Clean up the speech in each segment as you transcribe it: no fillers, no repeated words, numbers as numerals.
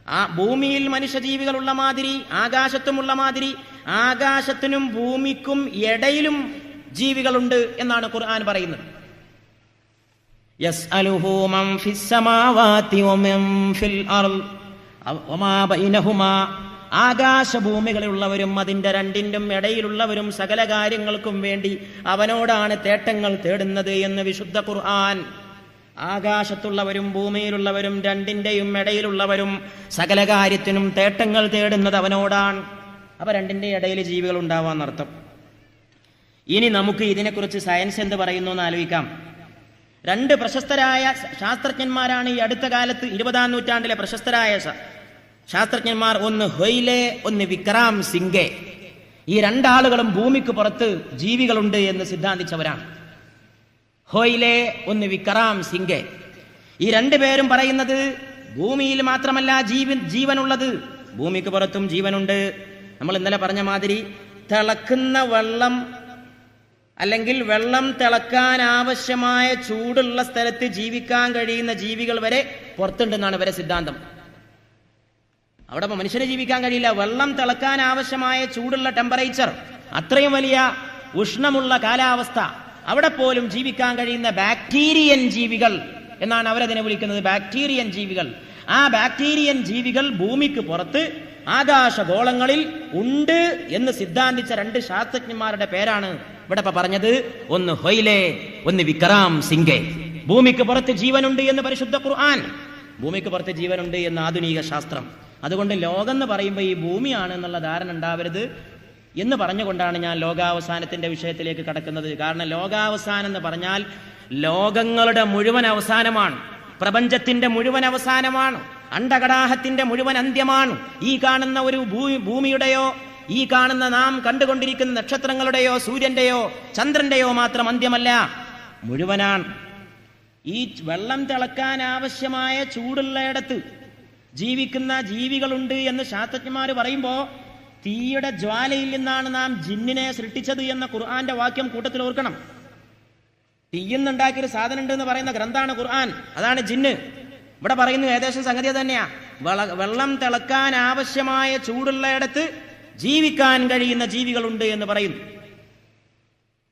ആ ഭൂമിയിൽ മനുഷ്യജീവികളുള്ള മാതിരി ആകാശത്തുമുള്ള മാതിരി ആകാശത്തിനും ഭൂമിക്കും ഇടയിലും ജീവികളുണ്ട് എന്നാണ് ഖുർആൻ പറയുന്നത്. യസ്അലുഹു മൻ ഫിസ് സമാവാതി വമൻ ഫിൽ അർള് വമാ ബൈനഹുമാ. ആകാശഭൂമികളിലുള്ളവരും അതിന്റെ രണ്ടിനും ഇടയിലുള്ളവരും സകല കാര്യങ്ങൾക്കും വേണ്ടി അവനോടാണ് തേട്ടങ്ങൾ തേടുന്നത് എന്ന് വിശുദ്ധ ഖുർആൻ. ആകാശത്തുള്ളവരും ഭൂമിയിലുള്ളവരും രണ്ടിന്റെയും ഇടയിലുള്ളവരും സകല കാര്യത്തിനും തേട്ടങ്ങൾ തേടുന്നത് അവനോടാണ്. അപ്പൊ രണ്ടിന്റെ ഇടയിൽ ജീവികൾ ഉണ്ടാവാന്നർത്ഥം. ഇനി നമുക്ക് ഇതിനെക്കുറിച്ച് സയൻസ് എന്ത് പറയുന്നു എന്ന് ആലോചിക്കാം. രണ്ട് പ്രശസ്തരായ ശാസ്ത്രജ്ഞന്മാരാണ് ഈ അടുത്ത കാലത്ത് 20-ാം നൂറ്റാണ്ടിലെ പ്രശസ്തരായ ശാസ്ത്രജ്ഞന്മാർ. ഒന്ന് ഹൊയ്ലെ, ഒന്ന് വിക്രാം സിംഗെ. ഈ രണ്ടാളുകളും ഭൂമിക്ക് പുറത്ത് ജീവികളുണ്ട് എന്ന് സിദ്ധാന്തിച്ചവരാണ്. ഹൊയ്ലെ, ഒന്ന് വിക്രാം സിംഗെ. ഈ രണ്ടുപേരും പറയുന്നത് ഭൂമിയിൽ മാത്രമല്ല ജീവനുള്ളത്, ഭൂമിക്ക് പുറത്തും ജീവനുണ്ട്. നമ്മൾ ഇന്നലെ പറഞ്ഞ മാതിരി തിളക്കുന്ന വെള്ളം അല്ലെങ്കിൽ വെള്ളം തിളക്കാൻ ആവശ്യമായ ചൂടുള്ള സ്ഥലത്ത് ജീവിക്കാൻ കഴിയുന്ന ജീവികൾ വരെ പുറത്തുണ്ടെന്നാണ് ഇവരെ സിദ്ധാന്തം. അവിടെ മനുഷ്യന് ജീവിക്കാൻ കഴിയില്ല. വെള്ളം തിളക്കാൻ ആവശ്യമായ ചൂടുള്ള ടെമ്പറേച്ചർ, അത്രയും വലിയ ഉഷ്ണമുള്ള കാലാവസ്ഥ, അവിടെ പോലും ജീവിക്കാൻ കഴിയുന്ന ബാക്ടീരിയൻ ജീവികൾ എന്നാണ് അവരതിനെ വിളിക്കുന്നത്, ബാക്ടീരിയൻ ജീവികൾ. ആ ബാക്ടീരിയൻ ജീവികൾ ഭൂമിക്ക് പുറത്ത് ആകാശഗോളങ്ങളിൽ ഉണ്ട് എന്ന് സിദ്ധാന്തിച്ച രണ്ട് ശാസ്ത്രജ്ഞന്മാരുടെ പേരാണ് ഇവിടെ പറഞ്ഞത്. ഒന്ന് ഹൊയ്ലെ, ഒന്ന് വിക്രാം സിംഗെ. ഭൂമിക്ക് പുറത്ത് ജീവനുണ്ട് എന്ന് പരിശുദ്ധ ഖുർആൻ, ഭൂമിക്ക് പുറത്ത് ജീവനുണ്ട് എന്ന് ആധുനിക ശാസ്ത്രം. അതുകൊണ്ട് ലോകം എന്ന് പറയുമ്പോൾ ഈ ഭൂമിയാണ് എന്നുള്ള ധാരണ ഉണ്ടാവരുത് എന്ന് പറഞ്ഞുകൊണ്ടാണ് ഞാൻ ലോകാവസാനത്തിന്റെ വിഷയത്തിലേക്ക് കടക്കുന്നത്. കാരണം ലോകാവസാനം എന്ന് പറഞ്ഞാൽ ലോകങ്ങളുടെ മുഴുവൻ അവസാനമാണ്, പ്രപഞ്ചത്തിന്റെ മുഴുവൻ അവസാനമാണ്, അണ്ഡകടാഹത്തിന്റെ മുഴുവൻ അന്ത്യമാണ്. ഈ കാണുന്ന ഒരു ഭൂമിയുടെയോ ഈ കാണുന്ന നാം കണ്ടുകൊണ്ടിരിക്കുന്ന നക്ഷത്രങ്ങളുടെയോ സൂര്യന്റെയോ ചന്ദ്രന്റെയോ മാത്രം അന്ത്യമല്ല, മുഴുവനാണ്. ഈ വെള്ളം തിളക്കാൻ ആവശ്യമായ ചൂടുള്ളയിടത്ത് ജീവിക്കുന്ന ജീവികളുണ്ട് എന്ന് ശാസ്ത്രജ്ഞന്മാർ പറയുമ്പോൾ തീയുടെ ജ്വാലയിൽ നിന്നാണ് നാം ജിന്നിനെ സൃഷ്ടിച്ചത് എന്ന ഖുർആന്റെ വാക്യം കൂട്ടത്തിൽ ഓർക്കണം. തീയെന്നുണ്ടാക്കിയൊരു സാധനം ഉണ്ട് എന്ന് പറയുന്ന ഗ്രന്ഥാണ് ഖുർആൻ, അതാണ് ജിന്ന്. ഇവിടെ പറയുന്നത് ഏകദേശം സംഗതി തന്നെയാ. വെള്ളം തിളക്കാൻ ആവശ്യമായ ചൂടുള്ളയിടത്ത് ജീവിക്കാൻ കഴിയുന്ന ജീവികളുണ്ട് എന്ന് പറയുന്നു.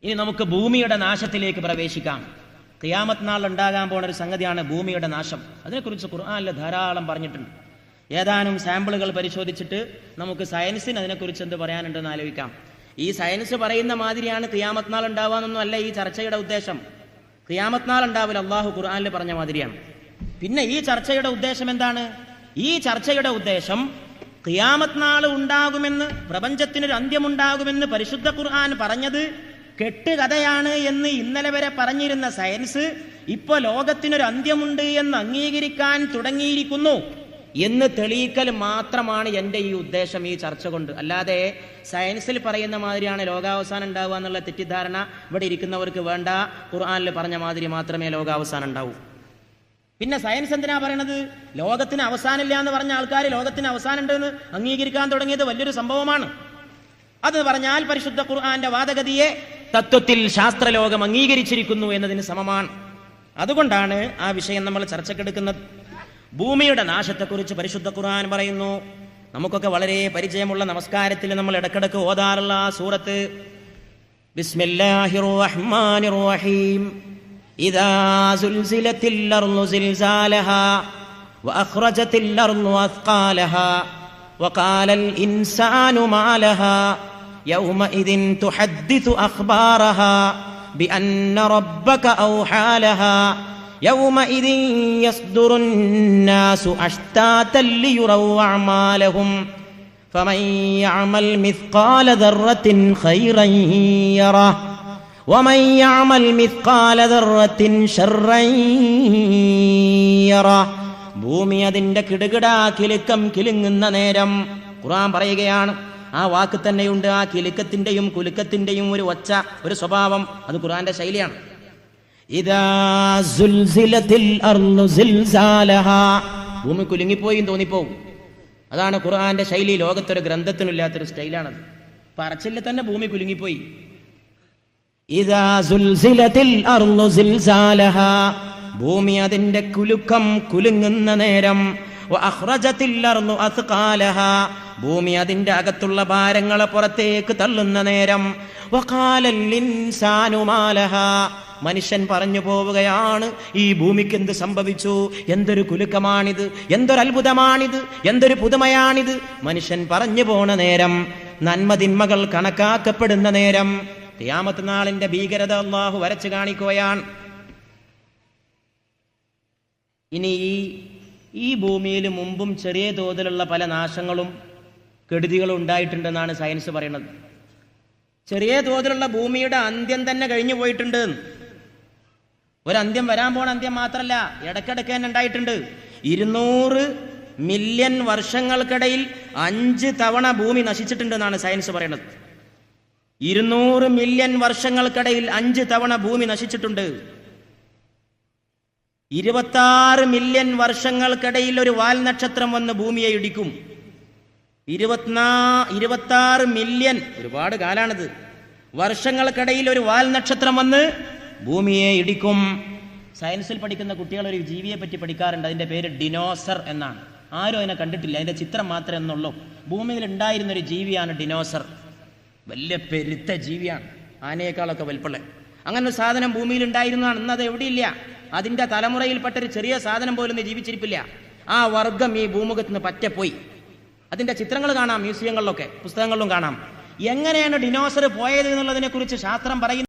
ഇനി നമുക്ക് ഭൂമിയുടെ നാശത്തിലേക്ക് പ്രവേശിക്കാം. ഖിയാമത്ത് നാൾ ഉണ്ടാകാൻ പോണ ഒരു സംഗതിയാണ് ഭൂമിയുടെ നാശം. അതിനെക്കുറിച്ച് ഖുർആനിൽ ധാരാളം പറഞ്ഞിട്ടുണ്ട്. ഏതാനും സാമ്പിളുകൾ പരിശോധിച്ചിട്ട് നമുക്ക് സയൻസിന് അതിനെക്കുറിച്ച് എന്ത് പറയാനുണ്ടെന്ന് ആലോചിക്കാം. ഈ സയൻസ് പറയുന്ന മാതിരിയാണ് ഖിയാമത്ത് നാൾ ഉണ്ടാവാന്നൊന്നും അല്ല ഈ ചർച്ചയുടെ ഉദ്ദേശം. ഖിയാമത്ത് നാൾ ഉണ്ടാവില്ല, അള്ളാഹു ഖുർആനിൽ പറഞ്ഞ മാതിരിയാണ്. പിന്നെ ഈ ചർച്ചയുടെ ഉദ്ദേശം എന്താണ്? ഈ ചർച്ചയുടെ ഉദ്ദേശം ഖിയാമത്ത് നാൾ ഉണ്ടാകുമെന്ന്, പ്രപഞ്ചത്തിനൊരു അന്ത്യമുണ്ടാകുമെന്ന് പരിശുദ്ധ ഖുർആൻ പറഞ്ഞത് കെട്ടുകഥയാണ് എന്ന് ഇന്നലെ വരെ പറഞ്ഞിരുന്ന സയൻസ് ഇപ്പൊ ലോകത്തിനൊരു അന്ത്യമുണ്ട് എന്ന് അംഗീകരിക്കാൻ തുടങ്ങിയിരിക്കുന്നു എന്ന് തെളിയിക്കൽ മാത്രമാണ് എൻ്റെ ഈ ഉദ്ദേശം ഈ ചർച്ച കൊണ്ട്. അല്ലാതെ സയൻസിൽ പറയുന്ന മാതിരിയാണ് ലോകാവസാനം ഉണ്ടാവുക എന്നുള്ള തെറ്റിദ്ധാരണ ഇവിടെ ഇരിക്കുന്നവർക്ക് വേണ്ട. ഖുർആനിൽ പറഞ്ഞ മാതിരി മാത്രമേ ലോകാവസാനം ഉണ്ടാവൂ. പിന്നെ സയൻസ് എന്തിനാ പറയണത്? ലോകത്തിന് അവസാനമില്ല എന്ന് പറഞ്ഞ ആൾക്കാർ ലോകത്തിന് അവസാനം ഉണ്ടെന്ന് അംഗീകരിക്കാൻ തുടങ്ങിയത് വലിയൊരു സംഭവമാണ്. അത് പറഞ്ഞാൽ പരിശുദ്ധ ഖുർആന്റെ വാദഗതിയെ തത്വത്തിൽ ശാസ്ത്രലോകം അംഗീകരിച്ചിരിക്കുന്നു എന്നതിന് സമമാണ്. അതുകൊണ്ടാണ് ആ വിഷയം നമ്മൾ ചർച്ചക്കെടുക്കുന്നത്. ഭൂമിയുടെ നാശത്തെക്കുറിച്ച് പരിശുദ്ധ ഖുർആൻ പറയുന്നു. നമുക്കൊക്കെ വളരെ പരിചയമുള്ള നമസ്കാരത്തിൽ നമ്മൾ ഇടക്കിടക്ക് ഓതാറുള്ള ആ സൂറത്ത് ബിസ്മില്ലാഹിർ റഹ്മാനിർ റഹീം. ഇദാ സുൽസിലത്തിൽ അർളു സിൽസാലഹാ വഅഖ്റജത്തിൽ അർളു അസ്ഖാലഹാ വഖാലൽ ഇൻസാനു മാ ലഹാ യൗമഇദിൻ തുഹദ്ദിസു അഖ്ബാറഹാ ബിഅന്ന റബ്ബക ഔഹാ ലഹാ യൗമഇദിൻ യസ്ദുറുൻ നാസു അഷ്താതൻ ലിയുറൗ അഅമാലഹും ഫമൻ യഅമൽ മിസ്ഖാല ദർറത്തിൻ ഖൈറൻ യറഹ് വമൻ യഅമൽ മിസ്ഖാല ദർറത്തിൻ ശർറൻ യറഹ്. ഭൂമി അതിന്റെ കിടുകിടാ കിലുക്കം കിലുങ്ങുന്ന നേരം ഖുർആൻ പറയുകയാണ്. ആ വാക്ക് തന്നെയുണ്ട്. ആ കിലുക്കത്തിന്റെയും കുലുക്കത്തിന്റെയും ഒരു ഒച്ച, ഒരു സ്വഭാവം, അത് ഖുർആന്റെ ശൈലിയാണ്. ഇദാ സുൽസിലത്തിൽ അർളു സിൽസാലഹാ. ഭൂമി കുലുങ്ങിപ്പോയി തോന്നിപ്പോവും. അതാണ് ഖുർആന്റെ ശൈലി. ലോകത്തൊരു ഗ്രന്ഥത്തിനില്ലാത്തൊരു സ്റ്റൈലാണത്. പറച്ചിൽ തന്നെ ഭൂമി കുലുങ്ങിപ്പോയി. ഇദാ സുൽസിലത്തിൽ അർളു സിൽസാലഹാ. ഭൂമി അതിന്റെ കുലുക്കം കുലുങ്ങുന്ന നേരം വഅഖ്റജത്തിൽ അർളു അസ്ഖാലഹാ, ഭൂമി അതിന്റെ അകത്തുള്ള ഭാരങ്ങളെ പുറത്തേക്ക് തള്ളുന്ന നേരം വഖാലൽ ഇൻസാനു മാലഹാ, മനുഷ്യൻ പറഞ്ഞു പോവുകയാണ് ഈ ഭൂമിക്ക് എന്ത് സംഭവിച്ചു, എന്തൊരു കുലുക്കമാണിത്, എന്തൊരു അത്ഭുതമാണിത്, എന്തൊരു പുതുമയാണിത്. മനുഷ്യൻ പറഞ്ഞു പോണ നേരം, നന്മതിന്മകൾ കണക്കാക്കപ്പെടുന്ന നേരം, ഖിയാമത്ത് നാളിന്റെ ഭീകരത അല്ലാഹു വരച്ചു കാണിക്കുകയാണ്. ഇനി ഈ ഭൂമിയിൽ മുമ്പും ചെറിയ തോതിലുള്ള പല നാശങ്ങളും കെടുതികളും ഉണ്ടായിട്ടുണ്ടെന്നാണ് സയൻസ് പറയുന്നത്. ചെറിയ തോതിലുള്ള ഭൂമിയുടെ അന്ത്യം തന്നെ കഴിഞ്ഞു പോയിട്ടുണ്ട്. ഒരന്ത്യം വരാൻ പോണ അന്ത്യം മാത്രമല്ല, ഇടയ്ക്കിടയ്ക്ക് തന്നെ ഉണ്ടായിട്ടുണ്ട്. 200 മില്യൺ വർഷങ്ങൾക്കിടയിൽ 5 തവണ ഭൂമി നശിച്ചിട്ടുണ്ടെന്നാണ് സയൻസ് പറയുന്നത്. 200 മില്യൺ വർഷങ്ങൾക്കിടയിൽ 5 തവണ ഭൂമി നശിച്ചിട്ടുണ്ട്. 26 മില്യൺ വർഷങ്ങൾക്കിടയിൽ ഒരു വാൽ നക്ഷത്രം വന്ന് ഭൂമിയെ ഇടിക്കും. 26 മില്യൺ, ഒരുപാട് കാലാണിത്, വർഷങ്ങൾക്കിടയിൽ ഒരു വാൽ നക്ഷത്രം വന്ന് ഭൂമിയെ ഇടിക്കും. സയൻസിൽ പഠിക്കുന്ന കുട്ടികൾ ഒരു ജീവിയെ പറ്റി പഠിക്കാറുണ്ട്. അതിന്റെ പേര് ഡിനോസർ എന്നാണ്. ആരും അതിനെ കണ്ടിട്ടില്ല, അതിന്റെ ചിത്രം മാത്രമേ ഒന്നുള്ളൂ. ഭൂമിയിൽ ഉണ്ടായിരുന്നൊരു ജീവിയാണ് ഡിനോസർ. വലിയ പെരുത്ത ജീവിയാണ്, ആനയേക്കാളൊക്കെ വലിപ്പമുള്ള അങ്ങനെ ഒരു സാധനം ഭൂമിയിൽ ഉണ്ടായിരുന്നതാണ്. ഇന്നത് എവിടെയില്ല. അതിന്റെ തലമുറയിൽപ്പെട്ടൊരു ചെറിയ സാധനം പോലും ജീവിച്ചിരിപ്പില്ല. ആ വർഗം ഈ ഭൂമുഖത്ത് നിന്ന് പറ്റപ്പോയി. അതിന്റെ ചിത്രങ്ങൾ കാണാം മ്യൂസിയങ്ങളിലൊക്കെ, പുസ്തകങ്ങളിലും കാണാം. എങ്ങനെയാണ് ഡിനോസർ പോയത് എന്നുള്ളതിനെ കുറിച്ച് ശാസ്ത്രം പറയുന്നത്.